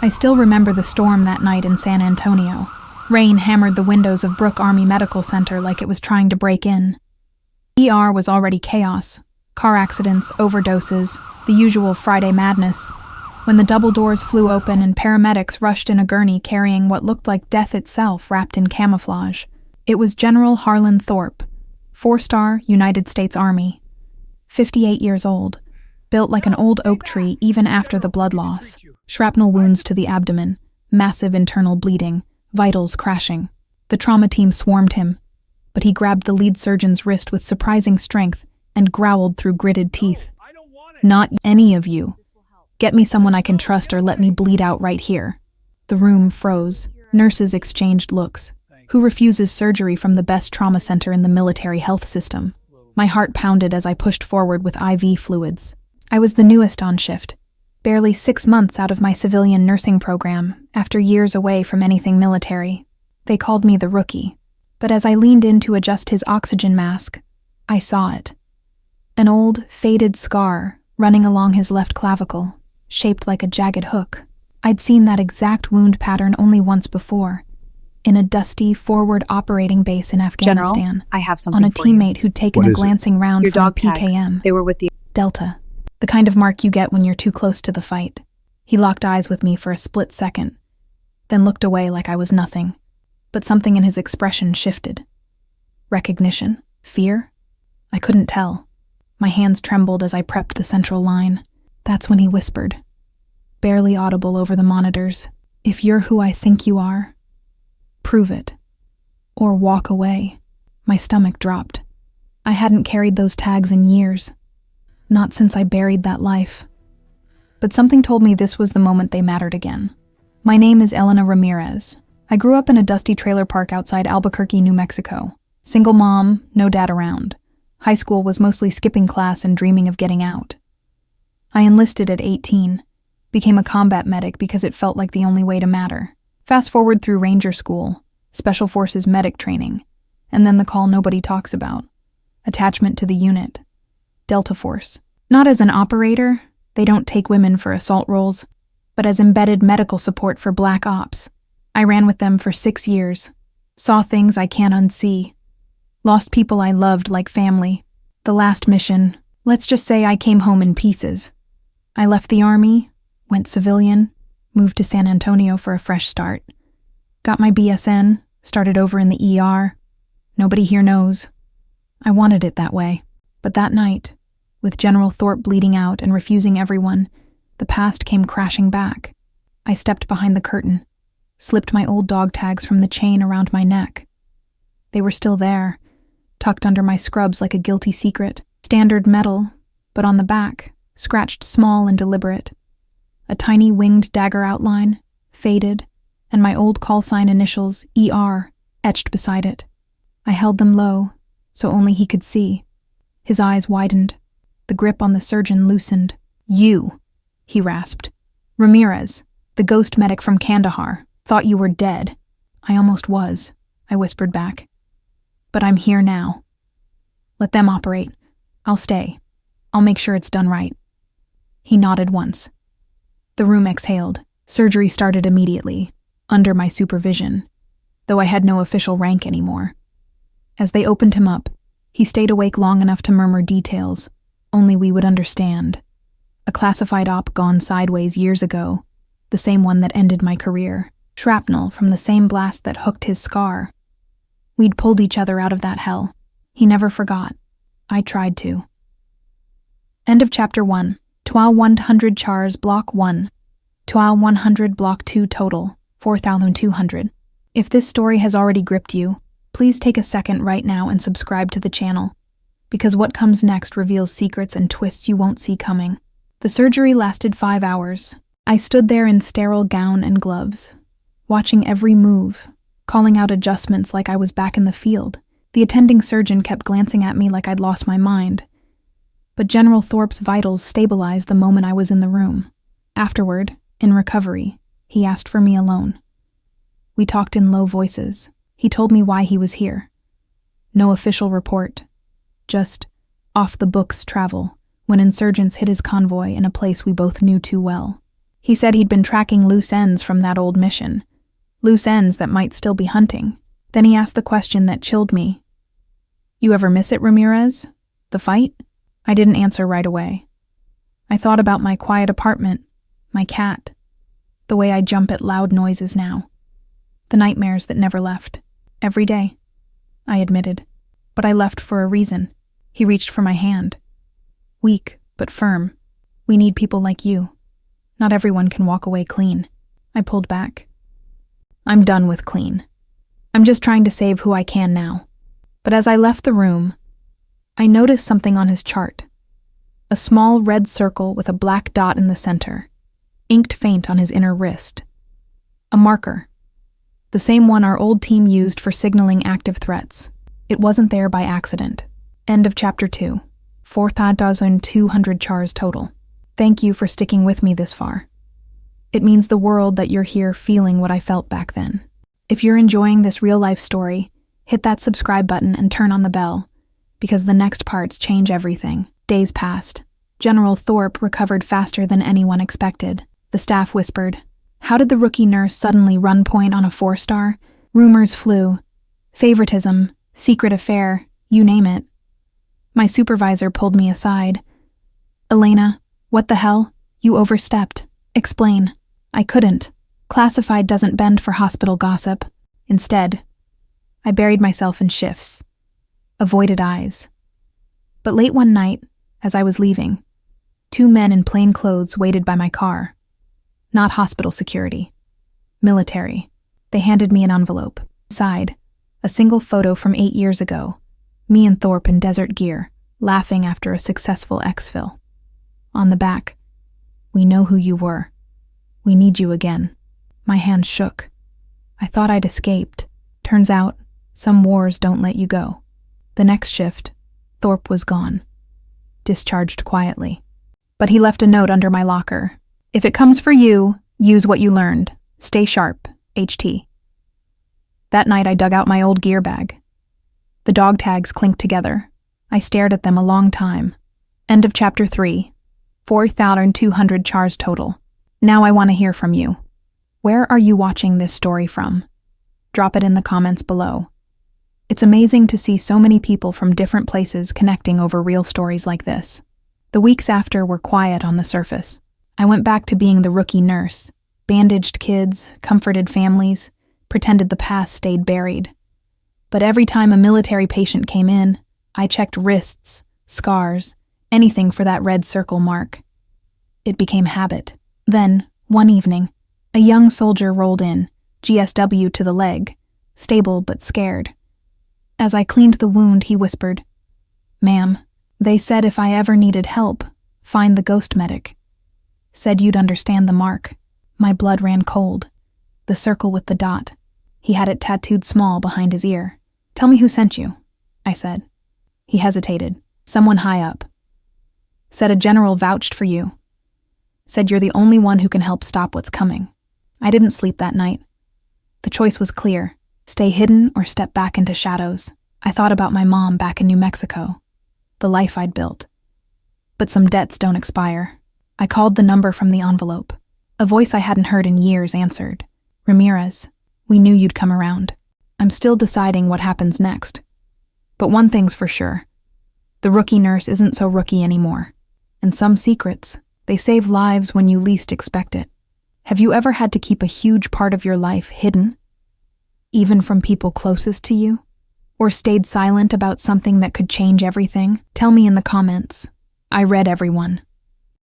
I still remember the storm that night in San Antonio. Rain hammered the windows of Brooke Army Medical Center like it was trying to break in. ER was already chaos. Car accidents, overdoses, the usual Friday madness. When the double doors flew open and paramedics rushed in a gurney carrying what looked like death itself wrapped in camouflage. It was General Harlan Thorpe, 4-star United States Army. 58 years old, built like an old oak tree even after the blood loss. Shrapnel wounds to the abdomen, massive internal bleeding, vitals crashing. The trauma team swarmed him, but he grabbed the lead surgeon's wrist with surprising strength and growled through gritted teeth. "Not any of you. Get me someone I can trust or let me bleed out right here." The room froze. Nurses exchanged looks. Who refuses surgery from the best trauma center in the military health system? My heart pounded as I pushed forward with IV fluids. I was the newest on shift, barely 6 months out of my civilian nursing program, after years away from anything military. They called me the rookie. But as I leaned in to adjust his oxygen mask, I saw it. An old, faded scar running along his left clavicle, shaped like a jagged hook. I'd seen that exact wound pattern only once before, in a dusty forward operating base in Afghanistan. General, I have something on a for you. teammate who'd taken a glancing round Your from dog PKM. tags. They were with the Delta. The kind of mark you get when you're too close to the fight. He locked eyes with me for a split second, then looked away like I was nothing. But something in his expression shifted. Recognition? Fear? I couldn't tell. My hands trembled as I prepped the central line. That's when he whispered, barely audible over the monitors, "If you're who I think you are, prove it. Or walk away." My stomach dropped. I hadn't carried those tags in years. Not since I buried that life. But something told me this was the moment they mattered again. My name is Elena Ramirez. I grew up in a dusty trailer park outside Albuquerque, New Mexico. Single mom, no dad around. High school was mostly skipping class and dreaming of getting out. I enlisted at 18, became a combat medic because it felt like the only way to matter. Fast forward through Ranger School, Special Forces medic training, and then the call nobody talks about. Attachment to the unit. Delta Force. Not as an operator, they don't take women for assault roles, but as embedded medical support for Black Ops. I ran with them for 6 years. Saw things I can't unsee. Lost people I loved like family. The last mission, let's just say I came home in pieces. I left the Army, went civilian, moved to San Antonio for a fresh start. Got my BSN, started over in the ER. Nobody here knows. I wanted it that way. But that night, with General Thorpe bleeding out and refusing everyone, the past came crashing back. I stepped behind the curtain, slipped my old dog tags from the chain around my neck. They were still there, tucked under my scrubs like a guilty secret. Standard metal, but on the back, scratched small and deliberate. A tiny winged dagger outline, faded, and my old call sign initials, ER, etched beside it. I held them low, so only he could see. His eyes widened. The grip on the surgeon loosened. "You," he rasped. "Ramirez, the ghost medic from Kandahar, thought you were dead." "I almost was," I whispered back. "But I'm here now. Let them operate. I'll stay. I'll make sure it's done right." He nodded once. The room exhaled. Surgery started immediately, under my supervision, though I had no official rank anymore. As they opened him up, he stayed awake long enough to murmur details, only we would understand. A classified op gone sideways years ago, the same one that ended my career. Shrapnel from the same blast that hooked his scar. We'd pulled each other out of that hell. He never forgot. I tried to. End of Chapter 1. TWA 100 Chars Block 1. TWA 100 Block 2 total, 4,200. If this story has already gripped you, please take a second right now and subscribe to the channel, because what comes next reveals secrets and twists you won't see coming. The surgery lasted 5 hours. I stood there in sterile gown and gloves, watching every move, calling out adjustments like I was back in the field. The attending surgeon kept glancing at me like I'd lost my mind. But General Thorpe's vitals stabilized the moment I was in the room. Afterward, in recovery, he asked for me alone. We talked in low voices. He told me why he was here. No official report. Just off-the-books travel, when insurgents hit his convoy in a place we both knew too well. He said he'd been tracking loose ends from that old mission. Loose ends that might still be hunting. Then he asked the question that chilled me. You ever miss it, Ramirez? The fight? I didn't answer right away. I thought about my quiet apartment, my cat, the way I jump at loud noises now. The nightmares that never left. Every day, I admitted. But I left for a reason. He reached for my hand. Weak, but firm. We need people like you. Not everyone can walk away clean. I pulled back. I'm done with clean. I'm just trying to save who I can now. But as I left the room, I noticed something on his chart. A small red circle with a black dot in the center, inked faint on his inner wrist. A marker. The same one our old team used for signaling active threats. It wasn't there by accident. End of chapter 2. 4,200 chars total. Thank you for sticking with me this far. It means the world that you're here feeling what I felt back then. If you're enjoying this real-life story, hit that subscribe button and turn on the bell, because the next parts change everything. Days passed. General Thorpe recovered faster than anyone expected. The staff whispered, "How did the rookie nurse suddenly run point on a 4-star? Rumors flew. Favoritism, secret affair, you name it." My supervisor pulled me aside. "Elena, what the hell? You overstepped. Explain." I couldn't. Classified doesn't bend for hospital gossip. Instead, I buried myself in shifts. Avoided eyes. But late one night, as I was leaving, 2 men in plain clothes waited by my car. Not hospital security. Military. They handed me an envelope. Inside, a single photo from 8 years ago. Me and Thorpe in desert gear, laughing after a successful exfil. On the back, "We know who you were. We need you again." My hand shook. I thought I'd escaped. Turns out, some wars don't let you go. The next shift, Thorpe was gone. Discharged quietly. But he left a note under my locker. "If it comes for you, use what you learned. Stay sharp, HT." That night I dug out my old gear bag. The dog tags clinked together. I stared at them a long time. End of chapter 3. 4,200 chars total. Now I want to hear from you. Where are you watching this story from? Drop it in the comments below. It's amazing to see so many people from different places connecting over real stories like this. The weeks after were quiet on the surface. I went back to being the rookie nurse, bandaged kids, comforted families, pretended the past stayed buried. But every time a military patient came in, I checked wrists, scars, anything for that red circle mark. It became habit. Then, one evening, a young soldier rolled in, GSW to the leg, stable but scared. As I cleaned the wound, he whispered, "Ma'am, they said if I ever needed help, find the ghost medic. Said you'd understand the mark." My blood ran cold. The circle with the dot. He had it tattooed small behind his ear. "Tell me who sent you," I said. He hesitated. "Someone high up. Said a general vouched for you. Said you're the only one who can help stop what's coming." I didn't sleep that night. The choice was clear. Stay hidden or step back into shadows. I thought about my mom back in New Mexico. The life I'd built. But some debts don't expire. I called the number from the envelope. A voice I hadn't heard in years answered. "Ramirez, we knew you'd come around. I'm still deciding what happens next. But one thing's for sure. The rookie nurse isn't so rookie anymore. And some secrets, they save lives when you least expect it. Have you ever had to keep a huge part of your life hidden? Even from people closest to you? Or stayed silent about something that could change everything? Tell me in the comments. I read everyone.